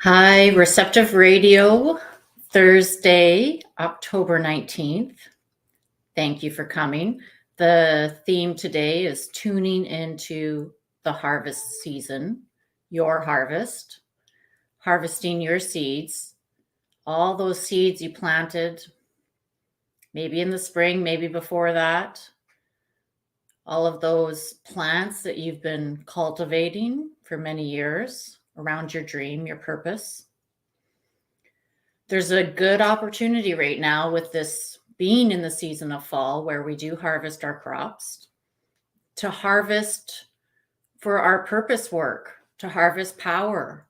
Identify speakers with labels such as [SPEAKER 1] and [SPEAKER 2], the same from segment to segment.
[SPEAKER 1] Hi, Receptive Radio, Thursday, October 19th. Thank you for coming. The theme today is tuning into the harvest season, your harvest, harvesting your seeds, all those seeds you planted, maybe in the spring, maybe before that, all of those plants that you've been cultivating for many years around your dream, your purpose. There's a good opportunity right now with this being in the season of fall where we do harvest our crops to harvest for our purpose work, to harvest power,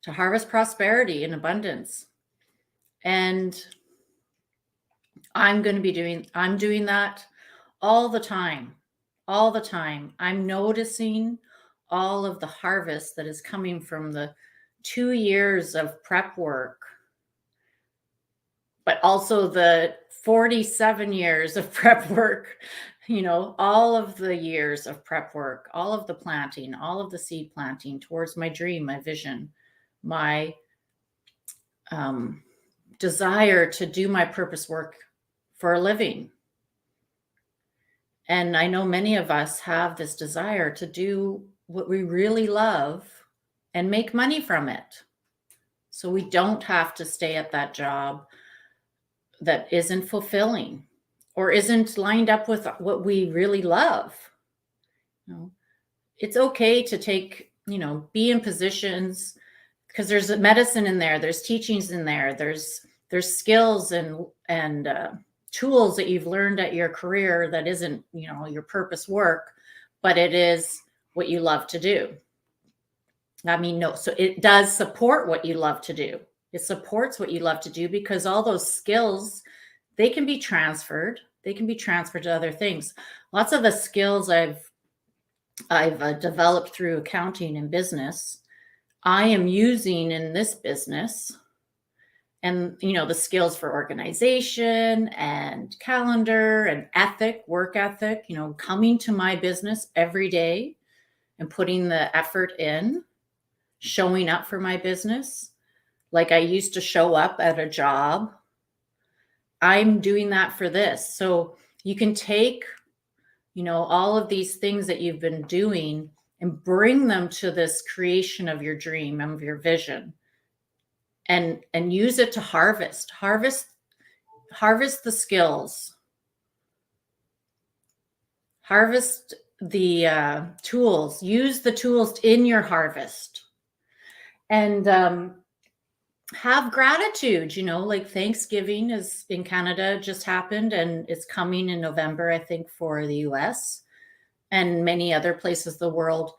[SPEAKER 1] to harvest prosperity and abundance. And I'm doing that all the time. All the time. I'm noticing all of the harvest that is coming from the 2 years of prep work, but also the 47 years of prep work, all of the years of prep work, all of the planting, all of the seed planting towards my dream, my vision, my desire to do my purpose work for a living. And I know many of us have this desire to do what we really love and make money from it. So we don't have to stay at that job that isn't fulfilling or isn't lined up with what we really love. It's okay to take, be in positions because there's a medicine in there, there's teachings in there, there's skills and tools that you've learned at your career that isn't, your purpose work, but it is what you love to do. So it does support what you love to do. It supports what you love to do because all those skills, they can be transferred. They can be transferred to other things. Lots of the skills I've developed through accounting and business, I am using in this business. And, the skills for organization and calendar and work ethic, coming to my business every day and putting the effort in, showing up for my business. Like I used to show up at a job. I'm doing that for this. So you can take, all of these things that you've been doing and bring them to this creation of your dream, of your vision, and use it to harvest the skills, harvest the tools, use the tools in your harvest, and have gratitude. Like Thanksgiving is in Canada, just happened, and it's coming in November, I think, for the US and many other places of the world.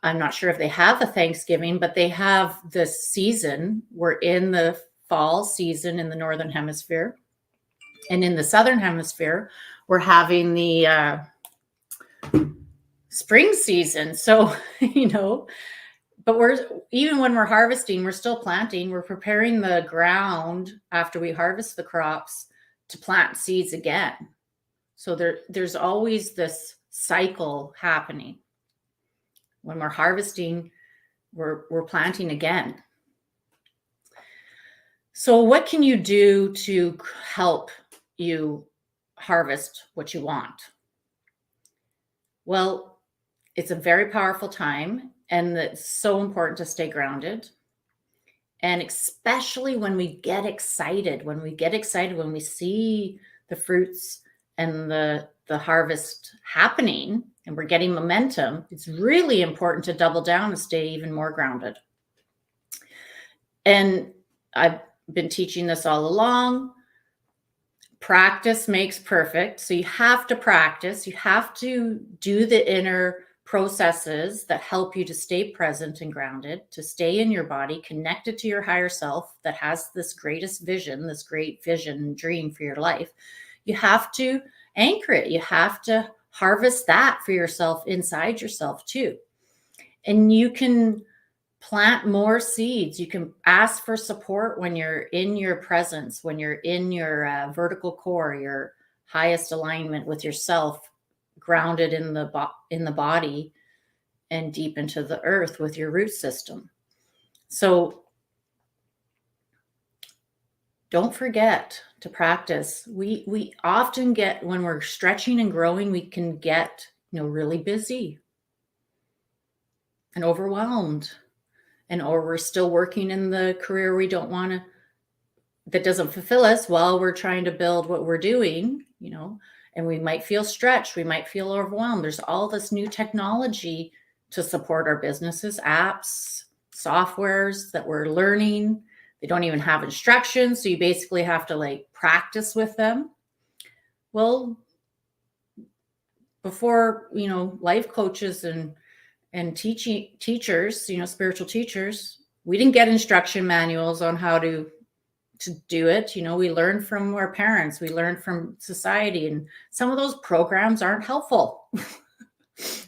[SPEAKER 1] I'm not sure if they have a Thanksgiving, but they have this season. We're in the fall season in the Northern Hemisphere. And in the Southern Hemisphere, we're having the spring season. So, but even when we're harvesting, we're still planting. We're preparing the ground after we harvest the crops to plant seeds again. So there's always this cycle happening. When we're harvesting, we're planting again. So what can you do to help you harvest what you want? Well, it's a very powerful time, and it's so important to stay grounded. And especially when we get excited, when we see the fruits and the harvest happening and we're getting momentum, it's really important to double down and stay even more grounded. And I've been teaching this all along. Practice makes perfect. So you have to practice. You have to do the inner processes that help you to stay present and grounded, to stay in your body, connected to your higher self that has this greatest vision, this great vision dream for your life. You have to anchor it. You have to harvest that for yourself inside yourself too. And you can plant more seeds. You can ask for support when you're in your presence, when you're in your vertical core, your highest alignment with yourself, grounded in the body and deep into the earth with your root system. So don't forget to practice. We often get, when we're stretching and growing, we can get, really busy and overwhelmed, or we're still working in the career we don't want to, that doesn't fulfill us while we're trying to build what we're doing, and we might feel stretched, we might feel overwhelmed. There's all this new technology to support our businesses, apps, softwares that we're learning. They don't even have instructions, so you basically have to practice with them. Well, before, life coaches and teachers, spiritual teachers, we didn't get instruction manuals on how to do it. We learn from our parents, we learn from society, and some of those programs aren't helpful.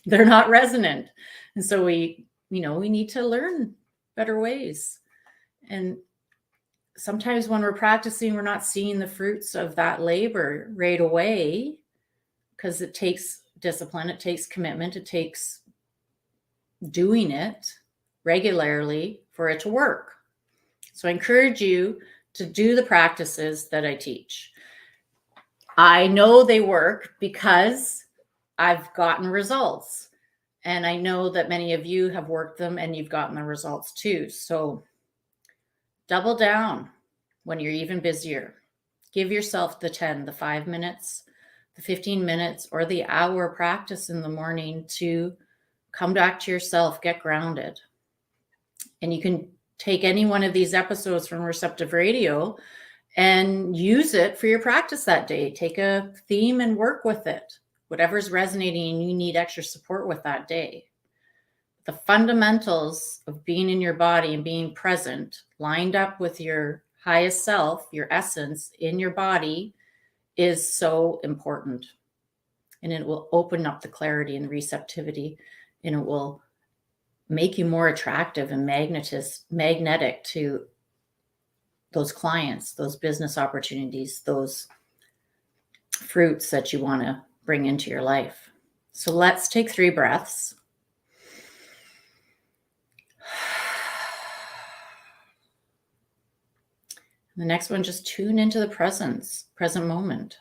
[SPEAKER 1] They're not resonant. And so we need to learn better ways. And sometimes when we're practicing, we're not seeing the fruits of that labor right away, because it takes discipline, it takes commitment, it takes doing it regularly for it to work. So I encourage you to do the practices that I teach. I know they work because I've gotten results. And I know that many of you have worked them and you've gotten the results too. So double down when you're even busier. Give yourself the 10, the 5 minutes, the 15 minutes, or the hour practice in the morning to come back to yourself, get grounded. And you can take any one of these episodes from Receptive Radio and use it for your practice that day. Take a theme and work with it. Whatever's resonating and you need extra support with that day. The fundamentals of being in your body and being present, lined up with your highest self, your essence in your body, is so important. And it will open up the clarity and receptivity, and it will make you more attractive and magnetic to those clients, those business opportunities, those fruits that you want to bring into your life. So let's take 3 breaths. The next one, just tune into the present moment.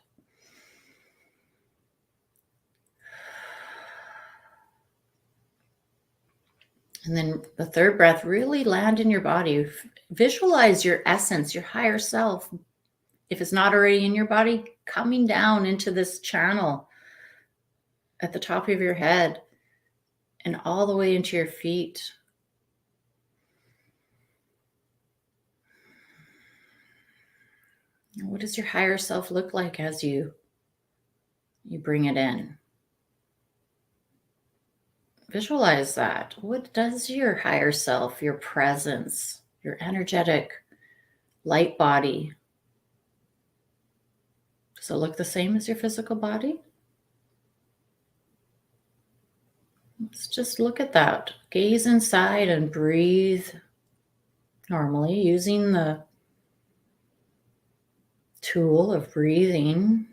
[SPEAKER 1] And then the 3rd breath, really land in your body. Visualize your essence, your higher self. If it's not already in your body, coming down into this channel at the top of your head and all the way into your feet. What does your higher self look like as you bring it in? Visualize that. What does your higher self, your presence, your energetic light body, does it look the same as your physical body? Let's just look at that. Gaze inside and breathe normally, using the tool of breathing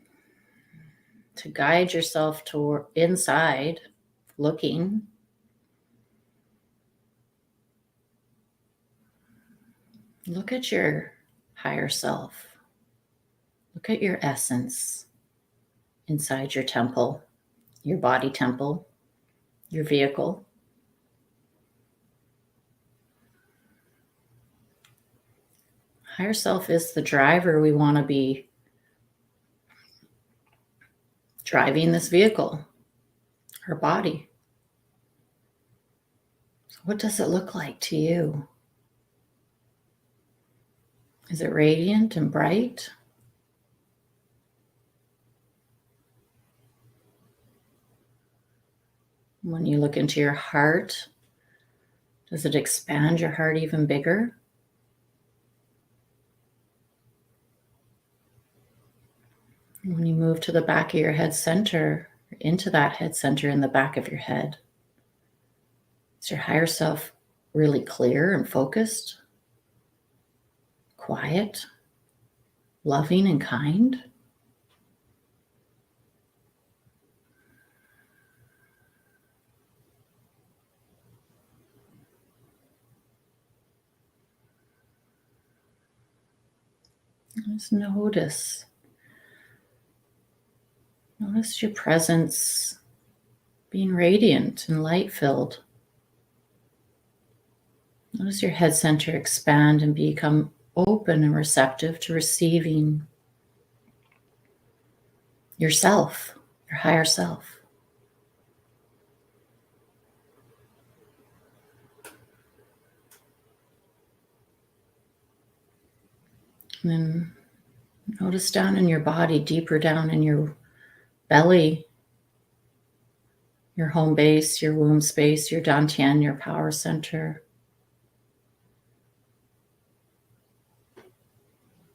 [SPEAKER 1] to guide yourself to inside, looking. Look at your higher self. Look at your essence inside your temple, your body temple, your vehicle. Higher self is the driver. We want to be driving this vehicle, our body. So what does it look like to you? Is it radiant and bright? When you look into your heart, does it expand your heart even bigger? When you move to the back of your head center, into that head center in the back of your head, is your higher self really clear and focused, quiet, loving and kind? Just notice. Notice your presence being radiant and light-filled. Notice your head center expand and become open and receptive to receiving yourself, your higher self. And then notice down in your body, deeper down in your belly, your home base, your womb space, your dantian, your power center,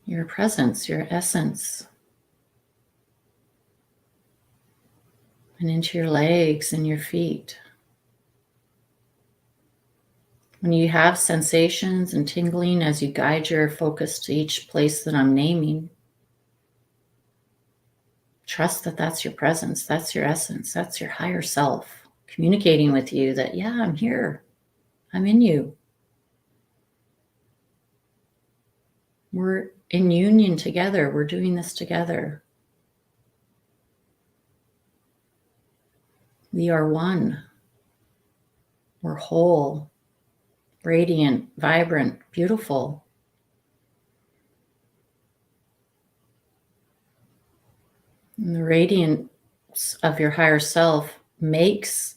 [SPEAKER 1] your presence, your essence, and into your legs and your feet. When you have sensations and tingling as you guide your focus to each place that I'm naming, trust that that's your presence, that's your essence, that's your higher self communicating with you that, yeah, I'm here, I'm in you. We're in union together, we're doing this together. We are one. We're whole, radiant, vibrant, beautiful. And the radiance of your higher self makes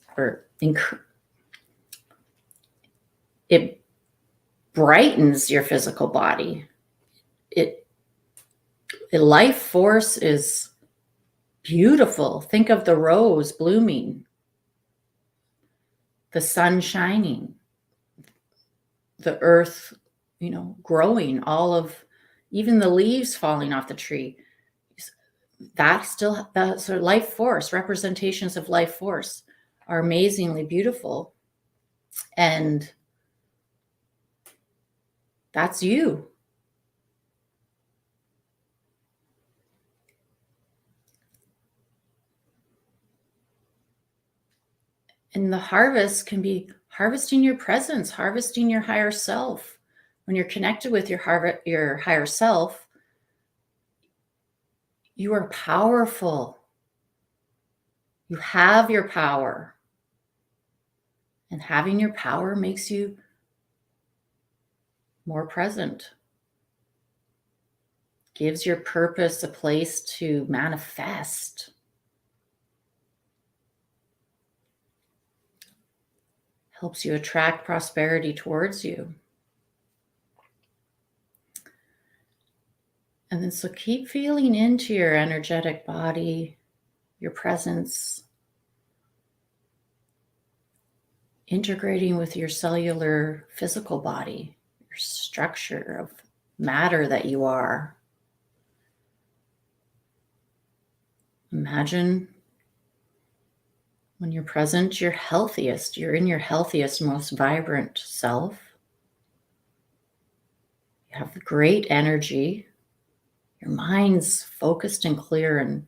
[SPEAKER 1] it brightens your physical body. The life force is beautiful. Think of the rose blooming, the sun shining, the earth, growing, even the leaves falling off the tree. That's sort of life force, representations of life force are amazingly beautiful. And that's you. And the harvest can be harvesting your presence, harvesting your higher self. When you're connected with your higher self, you are powerful. You have your power. And having your power makes you more present. Gives your purpose a place to manifest. Helps you attract prosperity towards you. And then so keep feeling into your energetic body, your presence, integrating with your cellular physical body, your structure of matter that you are. Imagine when you're present, you're healthiest. You're in your healthiest, most vibrant self. You have great energy. Your mind's focused and clear and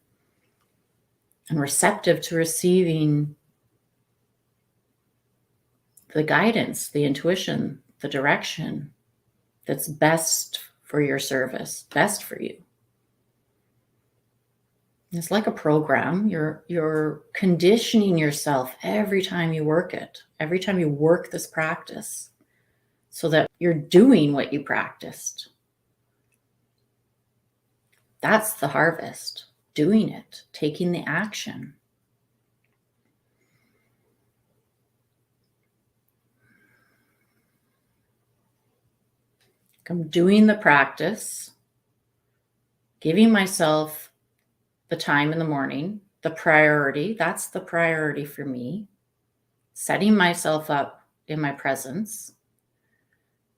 [SPEAKER 1] receptive to receiving the guidance, the intuition, the direction that's best for your service, best for you. It's like a program. You're conditioning yourself every time you work it, every time you work this practice, so that you're doing what you practiced. That's the harvest, doing it, taking the action. I'm doing the practice, giving myself the time in the morning, the priority. That's the priority for me. Setting myself up in my presence.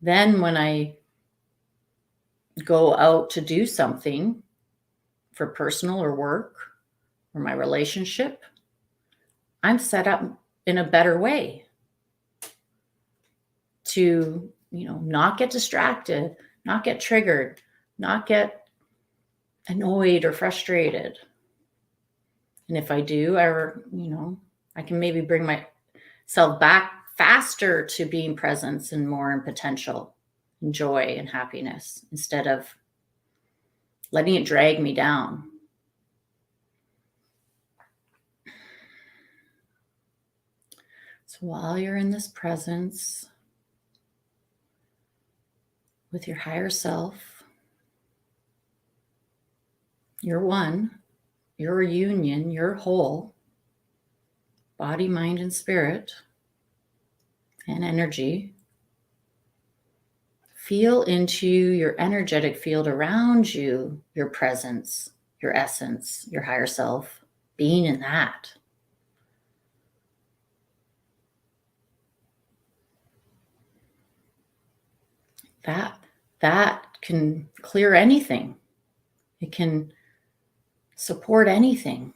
[SPEAKER 1] Then when I go out to do something for personal or work or my relationship, I'm set up in a better way to, not get distracted, not get triggered, not get annoyed or frustrated. And if I do, I can maybe bring myself back faster to being presence and more in potential and joy and happiness, instead of letting it drag me down. So while you're in this presence with your higher self, you're one, you're a union, you're whole, body, mind, and spirit, and energy. Feel into your energetic field around you, your presence, your essence, your higher self, being in that. That can clear anything. It can support anything.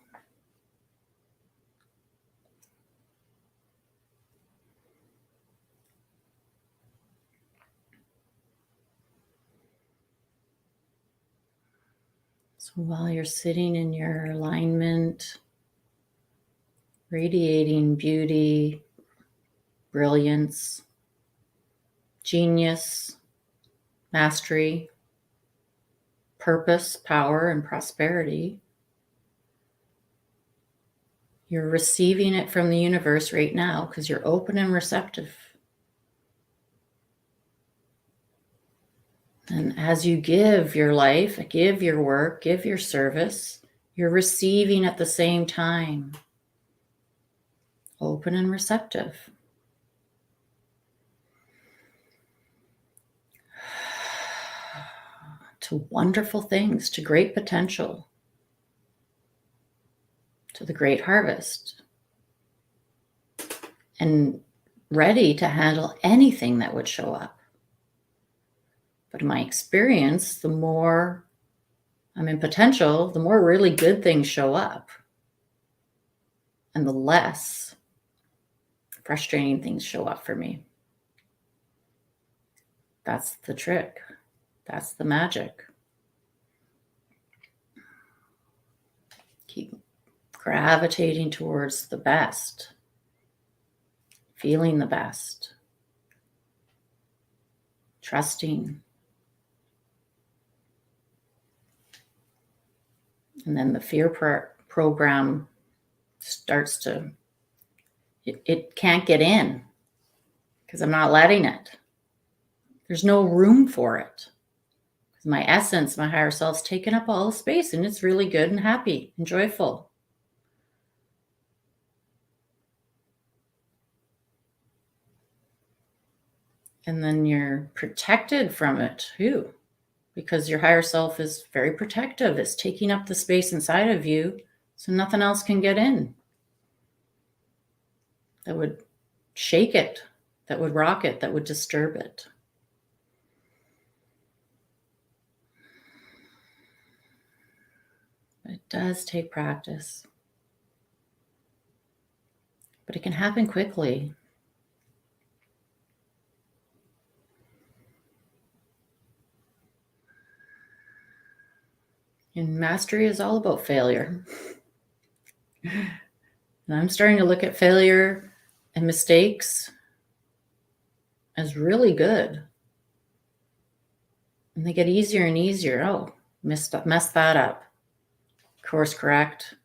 [SPEAKER 1] So while you're sitting in your alignment, radiating beauty, brilliance, genius, mastery, purpose, power, and prosperity, you're receiving it from the universe right now because you're open and receptive. And as you give your life, give your work, give your service, you're receiving at the same time. Open and receptive. To wonderful things, to great potential, to the great harvest. And ready to handle anything that would show up. But in my experience, the more I'm in potential, the more really good things show up. And the less frustrating things show up for me. That's the trick. That's the magic. Keep gravitating towards the best, feeling the best, trusting. And then the fear program starts to, it can't get in because I'm not letting it. There's no room for it. My essence, my higher self's taken up all the space, and it's really good and happy and joyful. And then you're protected from it too, because your higher self is very protective. It's taking up the space inside of you so nothing else can get in that would shake it, that would rock it, that would disturb it. But it does take practice. But it can happen quickly. And mastery is all about failure. And I'm starting to look at failure and mistakes as really good. And they get easier and easier. Oh, messed that up. Course correct.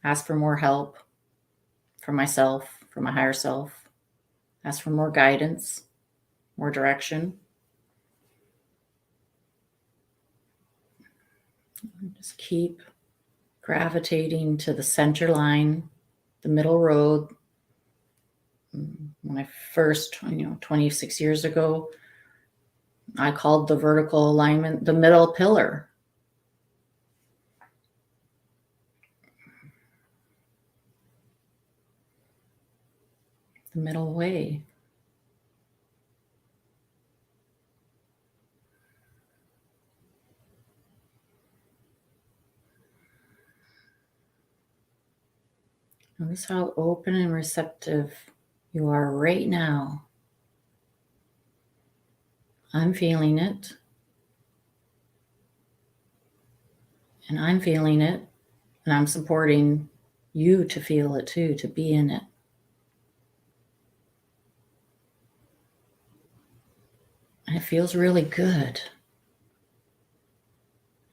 [SPEAKER 1] Ask for more help from myself, from my higher self. Ask for more guidance, more direction. Just keep gravitating to the center line, the middle road. When I first, 26 years ago, I called the vertical alignment the middle pillar. The middle way. Notice how open and receptive you are right now. I'm feeling it. And I'm feeling it. And I'm supporting you to feel it too, to be in it. And it feels really good.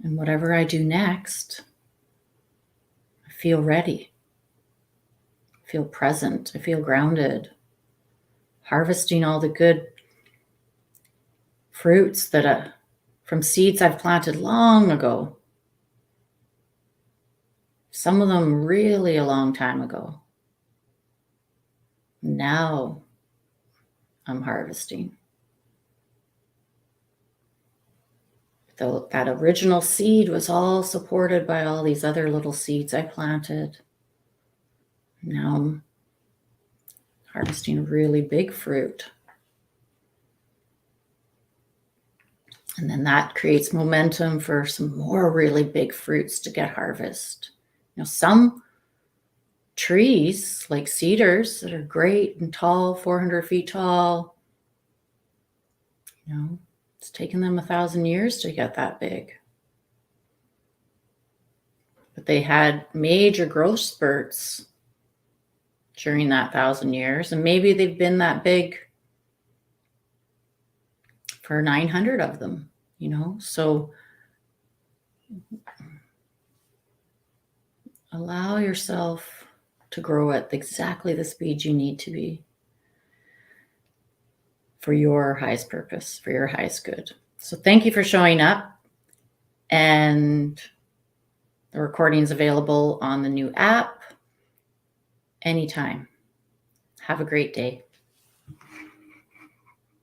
[SPEAKER 1] And whatever I do next, I feel ready. I feel present. I feel grounded. Harvesting all the good fruits that from seeds I've planted long ago. Some of them really a long time ago. Now I'm harvesting. Though that original seed was all supported by all these other little seeds I planted. Now I'm harvesting really big fruit. And then that creates momentum for some more really big fruits to get harvested. Some trees, like cedars, that are great and tall, 400 feet tall, it's taken them 1,000 years to get that big. But they had major growth spurts during that 1,000 years, and maybe they've been that big for 900 of them, So allow yourself to grow at exactly the speed you need to be for your highest purpose, for your highest good. So thank you for showing up. And the recording is available on the new app anytime. Have a great day.